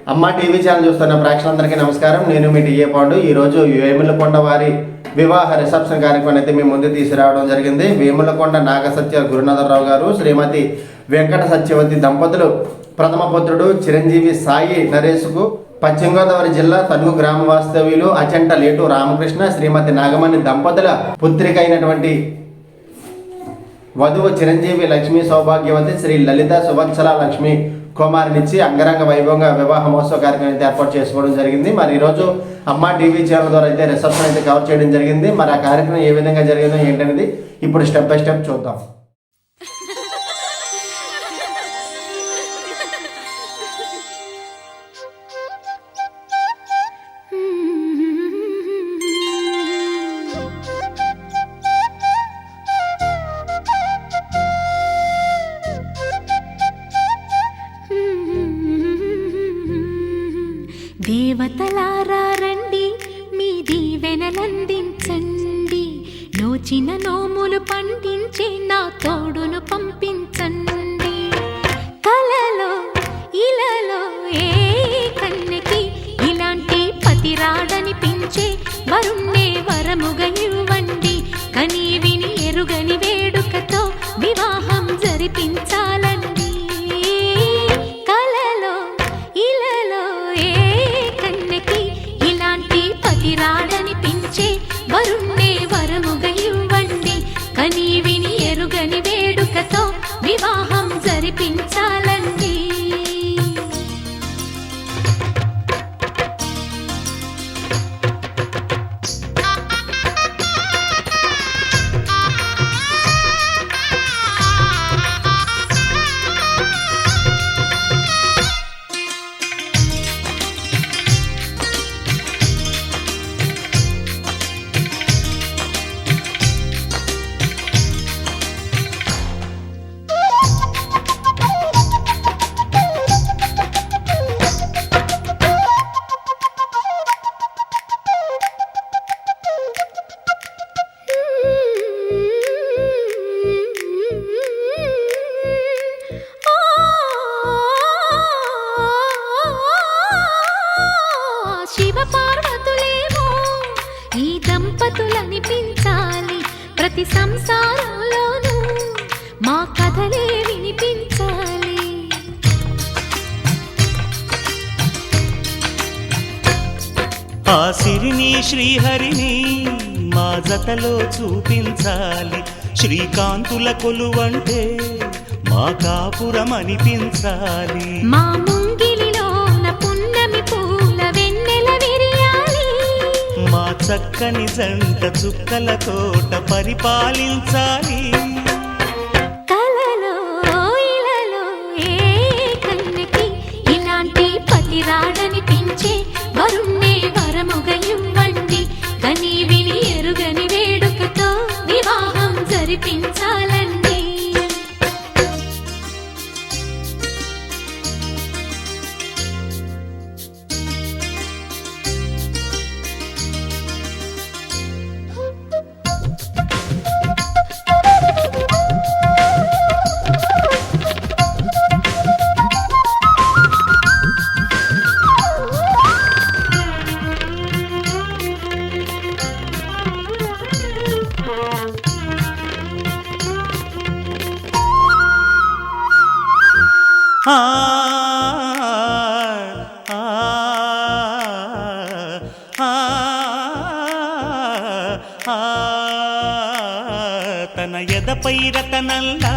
అమ్మ TV channel చూస్తున్న ప్రేక్షకులందరికీ నమస్కారం. నేను మీ టీఏ పాండు. ఈరోజు వేములకొండ వారి వివాహ రిసెప్షన్ కార్యక్రమం అయితే మీ ముందు తీసుకురావడం జరిగింది. వేములకొండ నాగసత్య గురునాథరావు గారు, శ్రీమతి వెంకట సత్యవతి దంపతులు ప్రథమ పుత్రుడు చిరంజీవి సాయి నరేష్కు పశ్చిమ గోదావరి జిల్లా తణుకు గ్రామ వాస్తవ్యులు అచంట లేటు రామకృష్ణ, శ్రీమతి నాగమణి దంపతుల పుత్రిక అయినటువంటి వధువు చిరంజీవి లక్ష్మీ సౌభాగ్యవతి శ్రీ లలిత సువత్సల లక్ష్మి కుమారునిచ్చి అంగరంగ వైభవంగా వివాహ మహోత్సవ కార్యక్రమం అయితే ఏర్పాటు చేసుకోవడం జరిగింది. మరి ఈరోజు అమ్మ టీవీ ఛానల్ ద్వారా అయితే రిసెప్షన్ అయితే కవర్ చేయడం జరిగింది. మరి ఆ కార్యక్రమం ఏ విధంగా జరిగిందో ఏంటనేది ఇప్పుడు స్టెప్ బై స్టెప్ చూద్దాం. దేవతలారా రండి, మీ దీవెనలందించండి, నోచిన నోములు పండించే నా తోడును పంపించండి. కలలో ఇలలో ఏ కన్నెకి ఇలాంటి పతిరాడనిపించే వరుణ్ణే వరముగా ఇవ్వండి. కని విని ఎరుగని వేడుకతో వివాహం జరిపించాలండి. రాడనిపించే వరుణ్ణే వరముగా ఇవ్వండి. కని విని ఎరుగని వేడుకతో వివాహం జరిపించాలండి. శివపార్వతులేమో ఈ దంపతులనిపించాలి, ప్రతి సంసారంలోనూ మా కథలే వినిపించాలి. ఆ సిరిని శ్రీహరిని మా జతలో చూపించాలి. శ్రీకాంతుల కొలువంటే మా కాపురం అనిపించాలి. మా ముంగిలిలోన పున్నమి పూల వెన్నెల విరియాలి. మా చక్కని జంట చుక్కల తోట పరిపాలించాలి. కలలో ఇలలో ఏ కన్నెకి ఇలాంటి పతిరాడనిపించే వరుణ్ణే వరముగా ఇవ్వండి. కని విని ఎరుగని వేడుకతో వివాహం జరిపించాలండి. తన ఎదపై రతనల్లా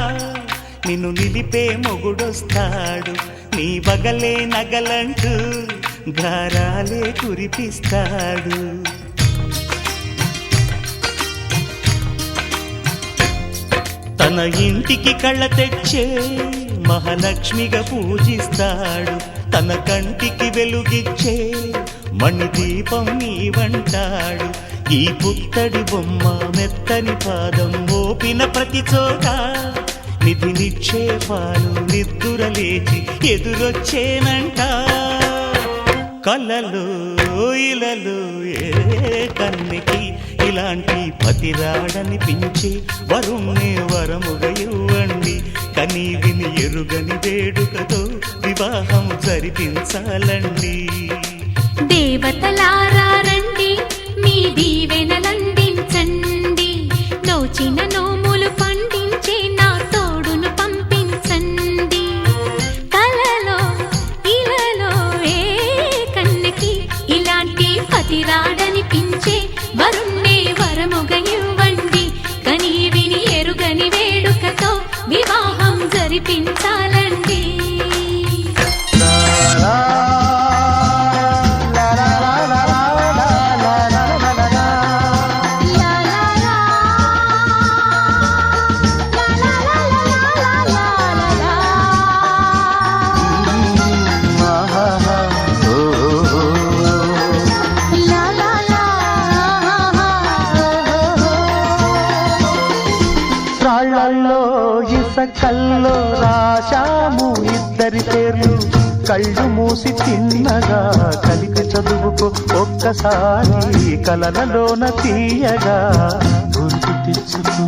నిన్ను నిలిపే మొగుడొస్తాడు. నీ బగలే నగలంటూ గారాలే కురిపిస్తాడు. తన ఇంటికి కళ్ళ తెచ్చే మహాలక్ష్మిగా పూజిస్తాడు. తన కంటికి వెలుగిచ్చే మణిదీపం నీవంటాడు. ఈ పుత్తడి బొమ్మ మెత్తని పాదం మోపిన ప్రతి చోట నిధి నిక్షేపాలు నిద్దురలేచి ఎదురొచ్చేనంట. కలలో ఇలలో ఏ కన్నెకి ఇలాంటి పతిరాడనిపించి వరుణ్ణే వరముగా ఇవ్వండి. కని విని ఎరుగని వేడుకతో వివాహం జరిపించాలండి. దేవతలారా రండి, మీ దీవెనలందించండి. నోచిన నోములు పండించే నా తోడును పంపించండి. కలలో ఇలలో ఏ కన్నెకి ఇలాంటి పతి రాడనిపించే వరుణ్ణే వరముగా ఇవ్వండి. కని విని ఎరుగని వేడుకతో వివాహం జరిపించాలండి. రాళ్ళల్లో ఇసకల్లో రాశాము ఇద్దరి పేర్లు. కళ్ళు మూసి చిన్నగా కలిపి చదువుకో ఒక్కసారి కలలలోన తీయగా గుర్తు తెచ్చుకో.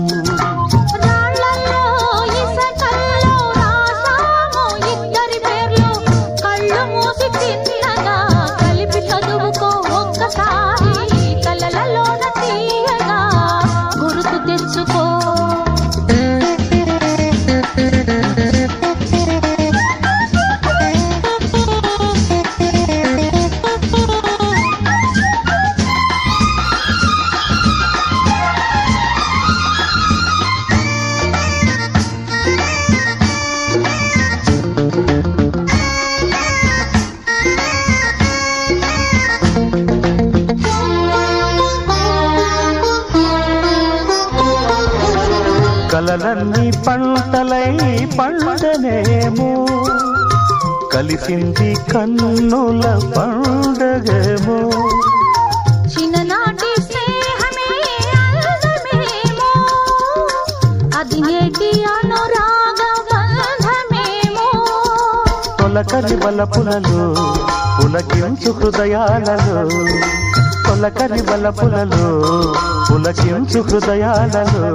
కలలన్నీ పంటలై పండనేమో, కలిసింది కన్నుల పండగేమో. చిన్ననాటి స్నేహమే అందమేమో, అది నేటి అనురాగ బంధమేమో. తొలకరి బలపులలో పులకించు హృదయాలలో, తొలకరి బలపులలో పులకించు హృదయాలలో.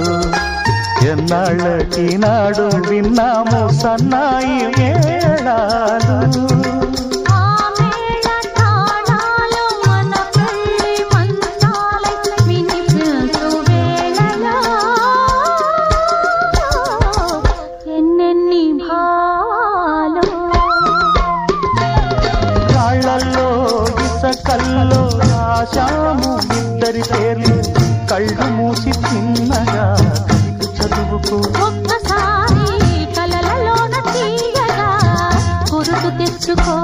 ఎన్నాళ్ళకి నాడు విన్నాము సన్నాయి మేళాలు. రాళ్ళల్లో ఇసకల్లో రాశాము ఇద్దరి పేర్లు. కళ్ళు మూసి చిన్నగా చదువుకో ఒక్కసారి కలలలోన తీయగా గుర్తు తెచ్చుకో.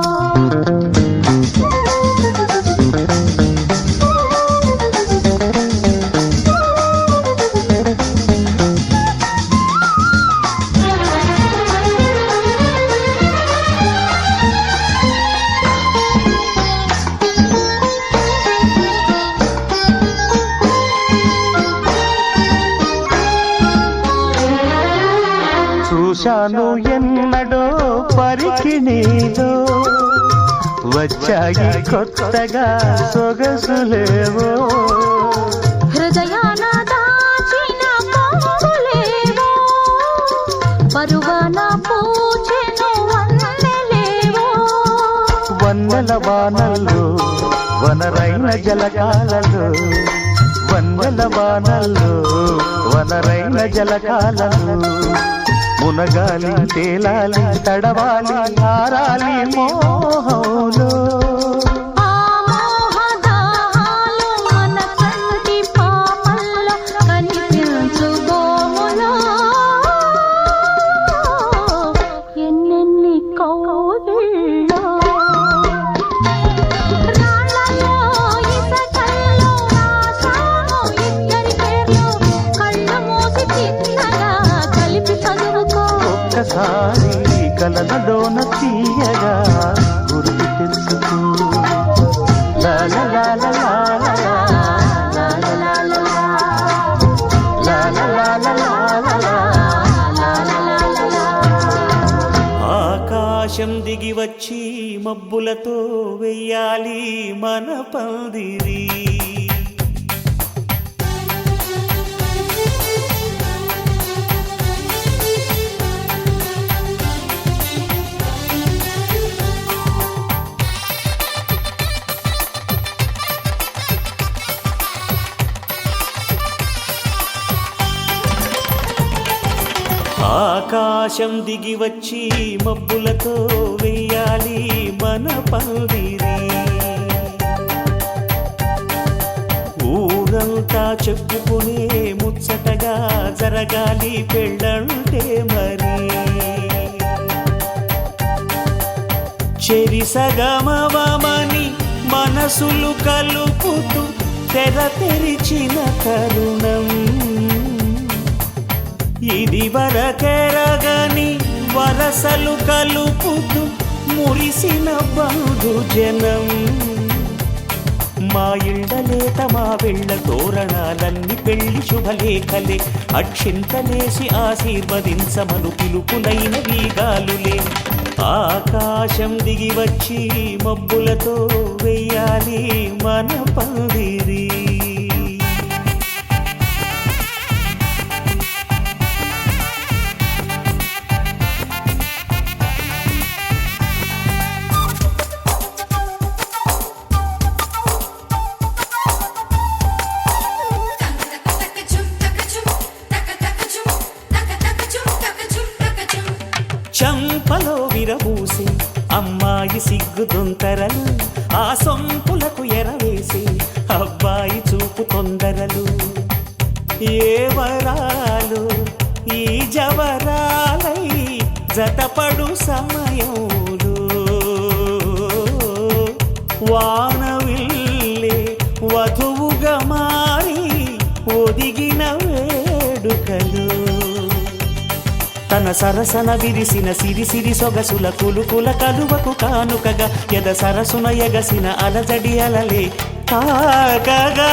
చూశాను ఎన్నడో పరికిణీలో, వచ్చాయి కొత్తగా సొగసులేవో. హృదయాన దాచిన పొంగులేవో, పరువాన పూచెను వన్నెలేవో. వన్నెల వానల్లో వనరైన జలకాలలో, వన్నెల వానల్లో వనరైన జలకాలలో. మునగాలి తేలాలి తడవాలి ఆరాలి మోహంలో. ఆ మోహదాహాలు మన కంటి పాపల్లో కనిపించు గోములో. ఎన్నెన్ని కౌగిళ్ళో. రాళ్ళలో ఇసకల్లో రాశాము ఇద్దరి పేర్లు. కళ్ళు మూసి చిన్నగా కలిపి చదువుకో. ఒక్కసారి కలలలోన తీయగా గుర్తు తెచ్చుకో. లాల లాల లాల లాల లాల ఆకాశం దిగి వచ్చి మబ్బులతో వెయ్యాలి మన పందిరి. ఆకాశం దిగి వచ్చి మబ్బులతో వెయ్యాలి మన పందిరి. ఊరంతా చెప్పుకునే ముచ్చటగా జరగాలి పెళ్ళంటే మరి. చెరిసగమవమని మనసులు కలుపుతూ తెర తెరిచిన తరుణం. ఇది వరకెరగని వరసలు కలుపుతూ మురిసిన బంధుజనం. మా ఇళ్ళలేత మా వెళ్ళ తోరణాలన్నీ పెళ్లి శుభలేఖలే. అక్షింతలేసి ఆశీర్వదించమను పిలుపులైన వీగాలులే. ఆకాశం దిగి వచ్చి మబ్బులతో వెయ్యాలి మన పందిరి. చంపలో విరబూసి అమ్మాయి సిగ్గు దొంతరలు. ఆ సొంపులకు ఎరవేసి అబ్బాయి చూపు తొందరలు. ఏ వరాలు ఈ జవరాలై జతపడు సమయంలో. వానవిల్లే వధువుగా మారి ఒదిగిన వేడుకలు. తన సరసన విరిసిన సిరిసిరి సొగసుల కులుకుల కలువకు కానుకగా ఎద సరసున ఎగసిన అలజడి అలలే తాకగా.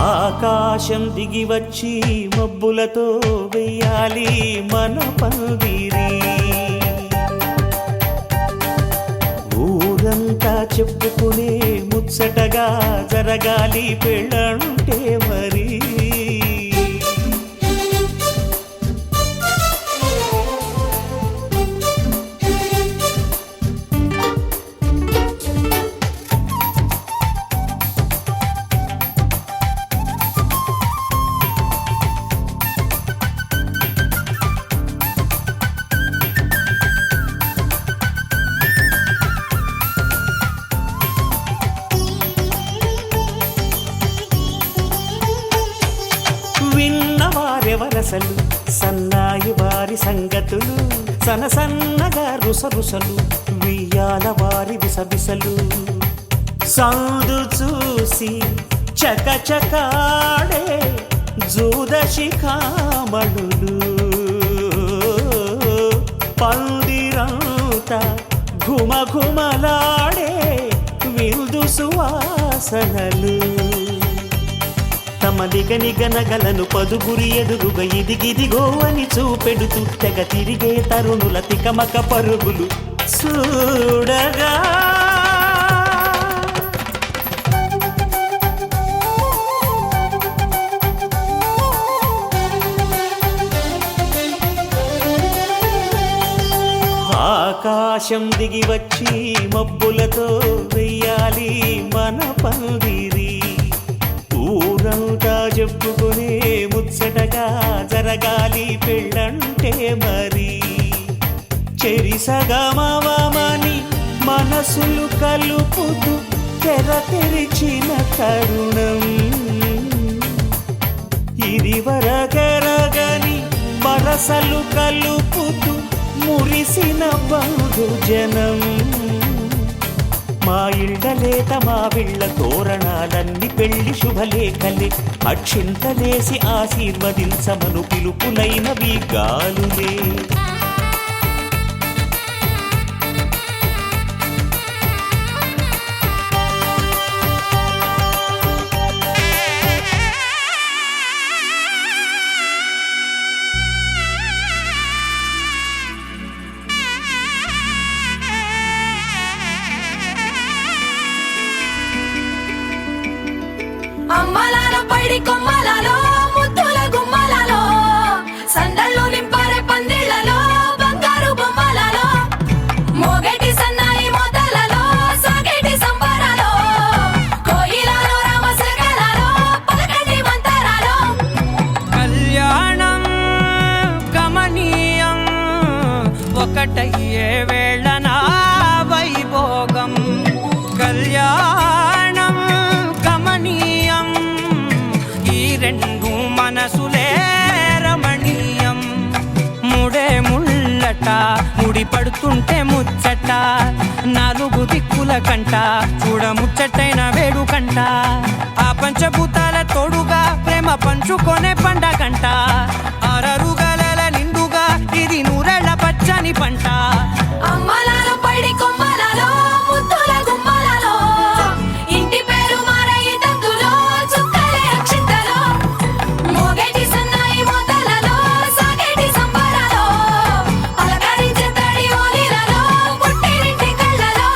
ఆకాశం దిగి వచ్చి మబ్బులతో వెయ్యాలి మన పందిరి. ఊరంతా చెప్పుకునే ముచ్చటగా జరగాలి పెళ్ళంటే మరి. విన్నవారెవరసలు సన్నాయి వారి సంగతులు. సనసన్నగా రుసరుసలు వియ్యాల వారి విసవిసలు. సందు చూసి చకచకాడే జూదశిఖామణులు. పందిరంతా ఘుమఘుమలాడే విందు సువాసనలు. తమ నిగనిగనగలను పదుగురి ఎదురుగా ఇదిగిదిగో అని చూపెడుతూ తెగ తిరిగే తరుణుల తికమక పరుగులు చూడగా. ఆకాశం దిగి వచ్చి మబ్బులతో వెయ్యాలి మన పందిరి. ఊరంతా చెప్పుకునే ముచ్చటగా జరగాలి పెళ్ళంటే మరి. చెరిసగమవమని మనసులు కలుపుతూ తెర తెరిచిన తరుణం. ఇది వరకెరగని వరసలు కలుపుతూ మురిసిన బంధుజనం. మా ఇళ్ళలేత మా వీళ్ళ తోరణాలన్నీ పెళ్లి శుభలేఖలే. అక్షింతలేసి ఆశీర్వదించమను పిలుపులైన వీగాలులే. అమ్మలాలో పైడి కొమ్మలలో ముద్దుల గుమ్మలలో సందళ్ళు నింపారే పందిళ్లలో బంగారు బొమ్మలలో పడుతుంటే ముచ్చట నాలుగు దిక్కుల కంట చూడ ముచ్చటైన వేడు కంట ఆ పంచభూతాల తోడుగా ప్రేమ పంచుకొనే పండగంట ఆరరుగల నిండుగా ఇది నూరెళ్ళ పచ్చని పంట అమ్మలాలో పడి కొమ్మలలో ముద్దుల గుమ్మలలో ఇంటి పేరు మారయి తందులో చుక్కలే అక్షింతలో మోగేటి సన్నాయి మోతలలో సాగేటి సంబరాలో అలకరించే తడి ఓలిలలో పుట్టినింటి కళ్ళలో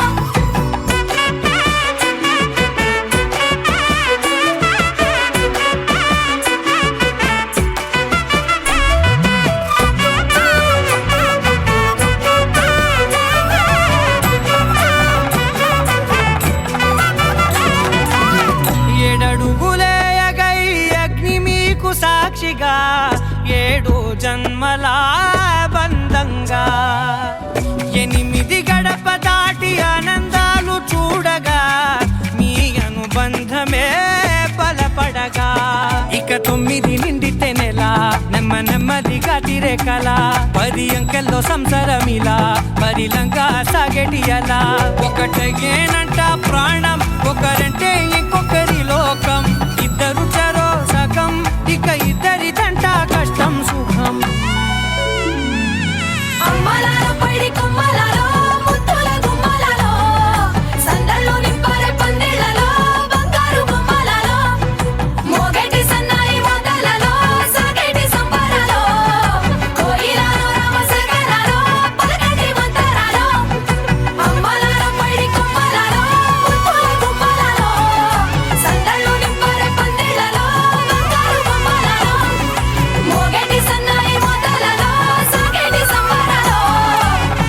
ఏడడుగులేయగై అగ్ని మీకు సాక్షిగా 7 జన్మల బంధంగా 8 గడప దాటి ఆనందాలు చూడగా మీ అనుబంధమే బలపడగా ఇక 9 నిండితే నెల నెమ్మదిగా తిరే కల 10 అంకెల్లో సంసారమిలా పరిలంగా సాగేటి అలా ఒకటేనంట ప్రాణం ఒకరంటే ఇంకొకరి లోకం ఇద్దరు చరో సగం ఇక ఇద్దరిదంట కష్టం సుఖం అమ్మలాలో పడి కొమ్మలలో ముద్దుల గుమ్మలలో సందళ్ళు నింపారే పందిళ్ళలో బంగారు బొమ్మలలో మోగేటి సన్నాయి మోతలలో సాగేటి సంబరాలో కోయిలలో రామసగనాలో పలకటి మంతరాలో అమ్మలాలో పడి కొమ్మలలో ముద్దుల గుమ్మలలో సందళ్ళు నింపారే పందిళ్ళలో బంగారు బొమ్మలలో మోగేటి సన్నాయి మోతలలో సాగేటి సంబరాలో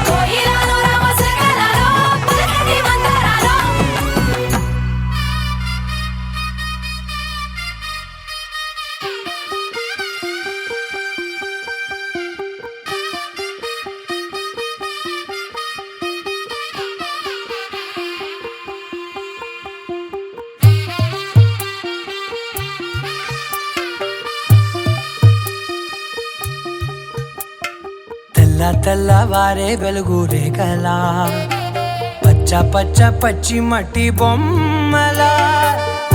కోయిలలో రామసగనాలో పలకటి మంతరాలో తెల్లవారే వెలుగు రేఖలా పచ్చ పచ్చి మట్టి బొమ్మలా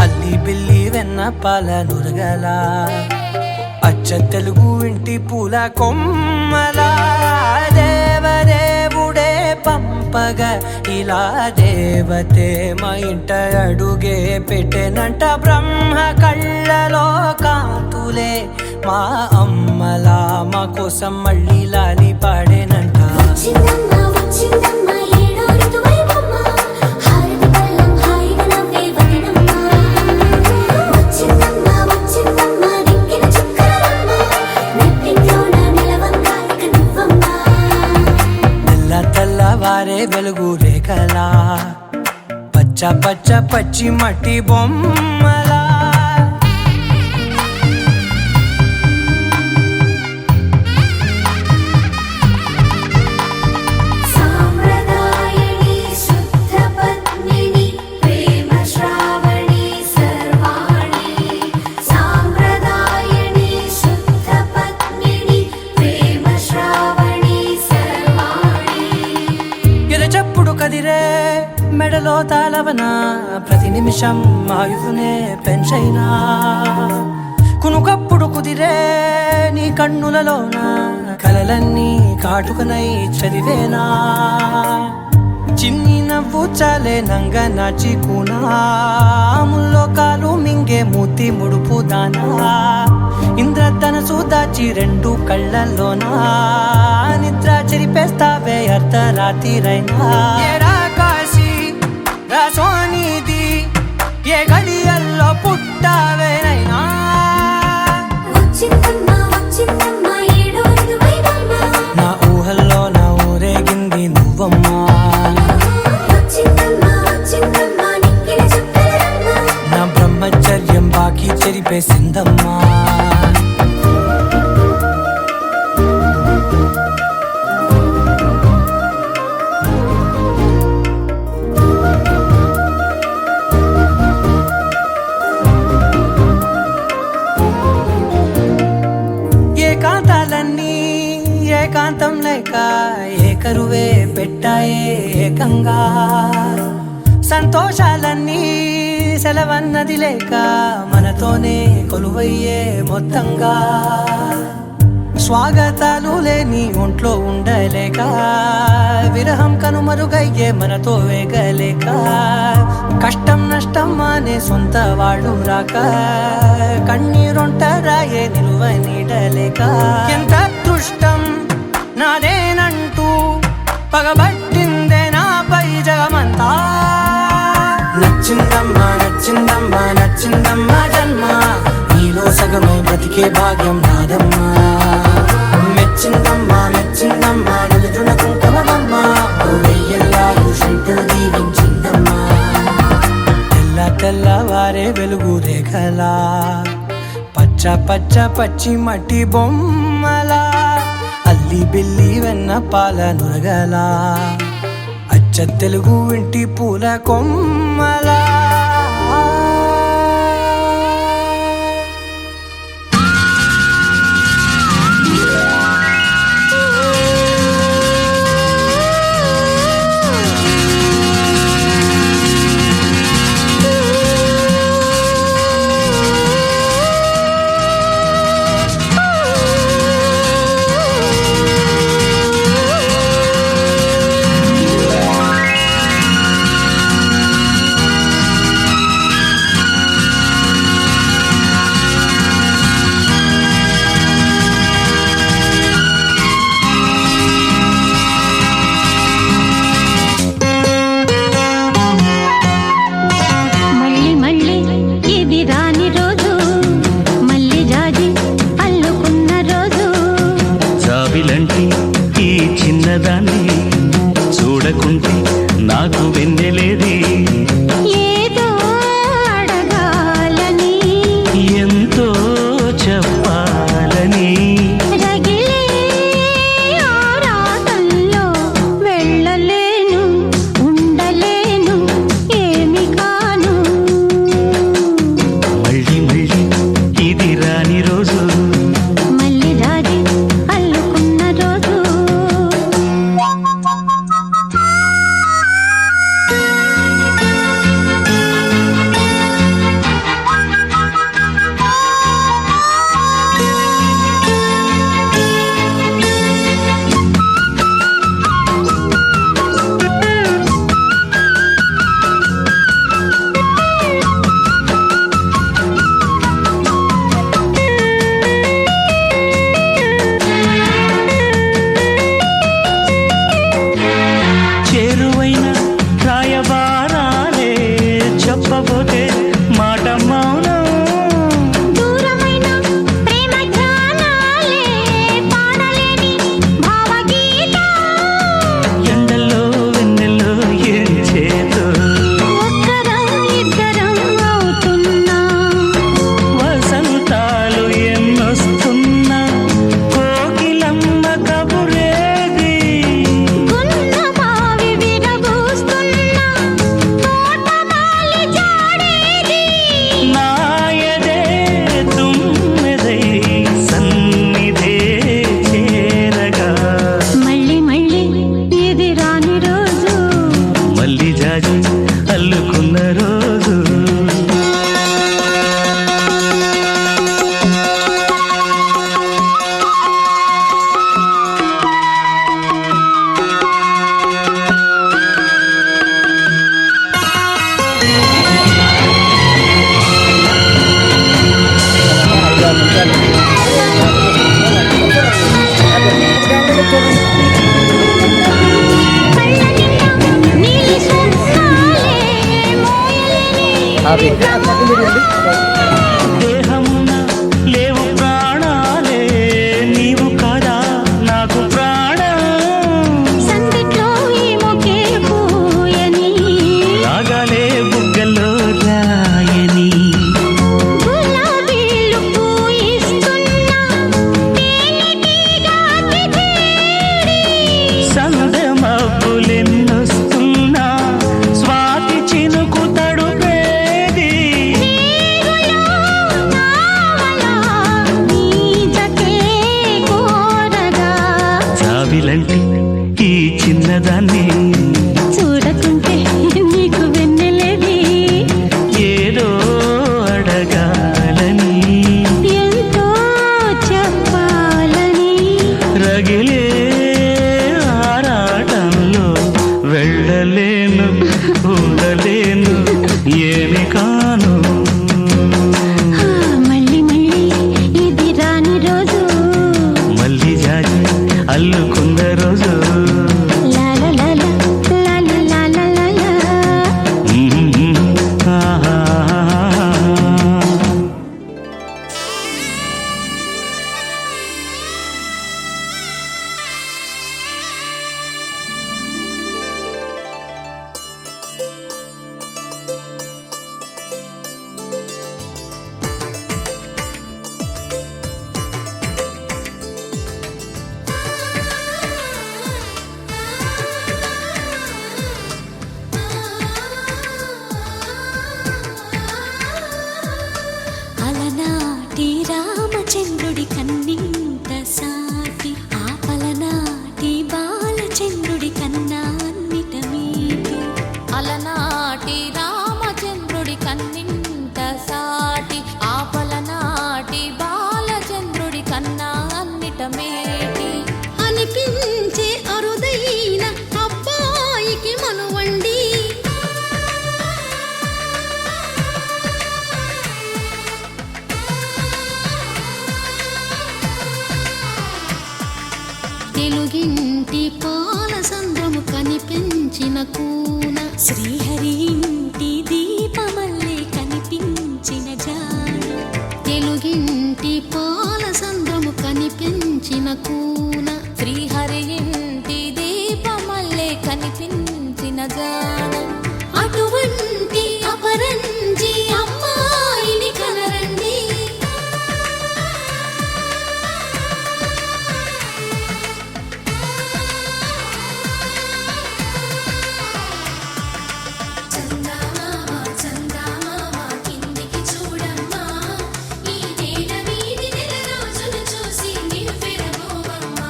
అల్లి బిల్లి వెన్న పాల నురగలా అచ్చ తెలుగు ఇంటి పూల కొమ్మలా దేవదేవుడే పంపగా ఇలా దేవతే మా ఇంట అడుగే పెట్టెనంట బ్రహ్మ కళ్ళలో కాంతులే మా అమ్మలా మా కోసం మళ్ళీ లాలి పాడేనంట వచ్చిందమ్మ వచ్చిందమ్మ ఏడో ఋతువైవమ్మ హారతి పళ్ళం హాయిగా నవ్వే వదినమ్మ వచ్చిందమ్మ వచ్చిందమ్మ దిక్కిన చుక్కలమ్మ నెట్టింట్లోన నిలవంగా ఇక నువ్వమ్మ తెల్లవారే వెలుగు రేఖలా పచ్చ పచ్చి మట్టి బొమ్మలా సాంప్రదాయని శుద్ధ పద్మిని ప్రేమ శ్రావణి సర్వాణి సాంప్రదాయని శుద్ధ పద్మిని ప్రేమ శ్రావణి సర్వాణి ఎరచప్పుడు కదిరే మెడలో తాళవన ప్రతి నిమిషం ఆయుధునే పెంచైనా కునుకప్పుడు కుదిరే నీ కన్నులలోన కలలన్నీ కాటుకనై చదివేనా చిన్ని నవ్వు చాలే నంగ నాచి కూనాముల్లో కాలు మింగే మూతి ముడుపు దానా ఇంద్రధనసు దాచి 2 కళ్ళల్లోనా నిద్ర చెరిపేస్తావే అర్ధరాత్రిరైనా ఏరా కాశీ రా సోనిది ఏ గడియల్లో పుట్టావేనైనా వచ్చిందమ్మ వచ్చిందమ్మ ఏడో ఋతువైవమ్మ నా ఊహల్లో నా ఊరేగింది నువ్వమ్మా వచ్చిందమ్మ వచ్చిందమ్మ నిక్కిన చుక్కలమ్మ నా బ్రహ్మచర్యం బాకీ చెరిపేసిందమ్మా ఏకాంతాలన్నీ ఏకాంతం లేక ఏకరువే కలిశాయే ఏకంగా సంతోషాలన్నీ సెలవన్నది లేక మనతోనే కొలువయ్యే మొత్తంగా స్వాగతాలు లేని ఒంట్లో ఉండలేక విరహం కనుమరుగయ్యే మనతో వేగలేక కష్టం నష్టం అనే సొంత వాళ్ళు రాక కన్నీరొంటరాయే నిలువ నీడలేక ఎంత అదృష్టం నాదేనంటూ పగబట్టిందే నాపై జగమంతా నచ్చిందమ్మా నచ్చిందమ్మా నచ్చిందమ్మా జన్మ నీలో సగమై బ్రతికే భాగ్యం నాదమ్మా మెచ్చిందమ్మా మెచ్చిందమ్మా నిలుతున్న కుంకుమమ్మా వెయ్యల్లాలు శంకరు దీవించిందమ్మా తెల్ల తెల్లవారే వెలుగు రేఖలా పచ్చ పచ్చ పచ్చి మట్టి బొమ్మలా అల్లి బిల్లి వెన్న పాల నురగలా అచ్చ తెలుగు ఇంటి పూల కొమ్మలా రామచంద్రుడి కన్నింత సాటి ఆపలనాటి బాలచంద్రుడి కన్నా అన్నిట మీటి అలనాటి రామచంద్రుడి కన్నింత సాటి ఆపలనాటి బాలచంద్రుడి కన్నా అన్నిట మేటి అనిపించే అరుదైన అబ్బాయికి మనువండి తెలుగింటి పాల సంద్రము కనిపించిన కూన శ్రీహరి ఇంటి దీపమల్లే కనిపించిన జాడ తెలుగింటి పాల సంద్రము కనిపించిన కూన శ్రీహరి ఇంటి దీపమల్లే కనిపించిన జాడ అటువంటి అపరంజి అమ్మాయిని కనరండి చందమామ చందమామ కిందికి చూడమ్మా ఈ నేల వీధి నెల రోజులు చూసి నివ్వెరబోవమ్మా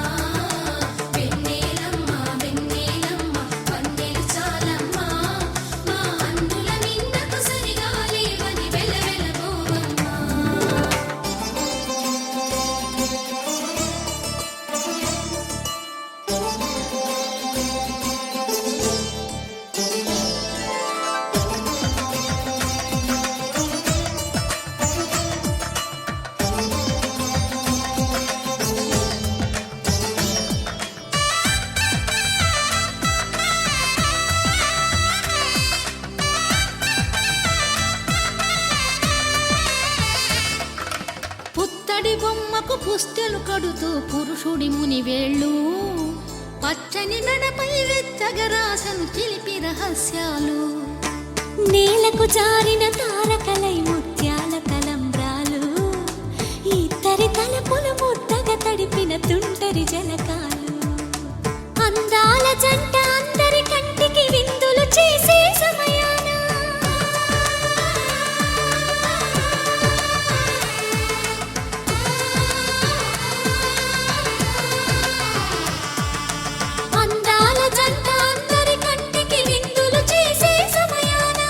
వెన్నెలమ్మ వెన్నెలమ్మ పన్నెలు చాలమ్మా మా అందుల నిన్నకు సరిగా లేవని వెలవెలబోవమ్మా పుత్తడి బొమ్మకు పుస్తెలు కడుతూ పురుషుడి ముని వేళ్ళు పచ్చని మెడపై వెచ్చగరాసను చిలిపి రహస్యాలు నేలకు జారిన తారకలై ముత్యాల తలంబ్రాలు ఇద్దరి తలపులు ముద్దగా తడిపిన తుంటరి జలకాలు అందాల జంట అందరి కంటికి విందులు చేసే సమయాన అందాల జంట అందరి కంటికి విందులు చేసే సమయాన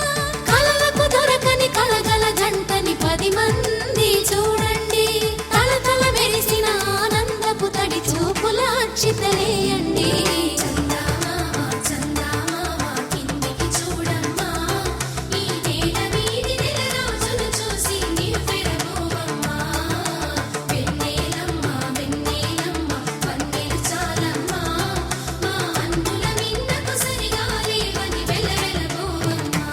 కలలకు దొరకని కలగల జంటని 10 మంది చూడండి తలతల మెరిసిన ఆనందపు తడి చూపుల అక్షితలేయండి చందమామ చందమామ కిందికి చూడమ్మా ఈ నేల వీధి నెల రోజులు చూసి నివ్వెరబోవమ్మా వెన్నెలమ్మ వెన్నెలమ్మ పన్నెలు చాలమ్మా మా అందుల నిన్నకు సరిగా లేవని వెలవెలబోవమ్మా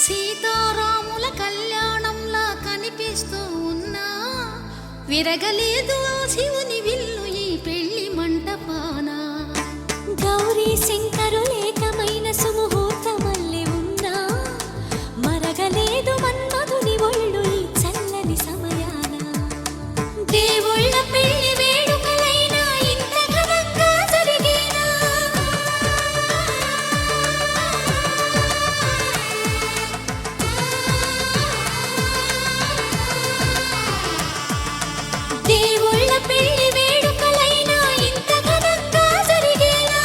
సీతారాముల కళ్యాణంలా కనిపిస్తూ ఉన్నా విరగలేదు ఆ శివుని విల్లు ఈ పెళ్లి మంటపాన గౌరీ శంకరులేకమైన సుముహూర్తమల్లె ఉన్నా మరగలేదు మన్మధుని ఒళ్ళు ఈ చల్లని సమయాన దేవుళ్ళ పెళ్లి వేడుకలైనా ఇంత ఘనంగా జరిగేనా దేవుళ్ళ పెళ్లి వేడుకలైనా ఇంత ఘనంగా జరిగేనా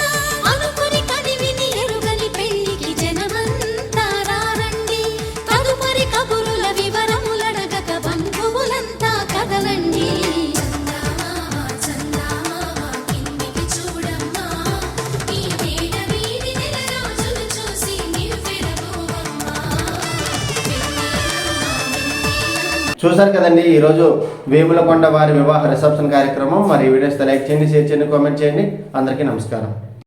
అనుకుని కనివిని ఎరుగని పెళ్లికి జనమంతా రారండి తదుపరి కబురుల వివరములడగక బంధువులంతా కదలండి చందమామ చందమామ కిందికి చూడమ్మా ఈ నేల వీధి నెల రోజులు చూసి నివ్వెరబోవమ్మా చూశారు కదండి ఈరోజు వేములకొండ వారి వివాహ రిసెప్షన్ కార్యక్రమం. మరి ఈ వీడియోస్ లైక్ చేయండి, షేర్ చేయండి, కామెంట్ చేయండి. అందరికీ నమస్కారం.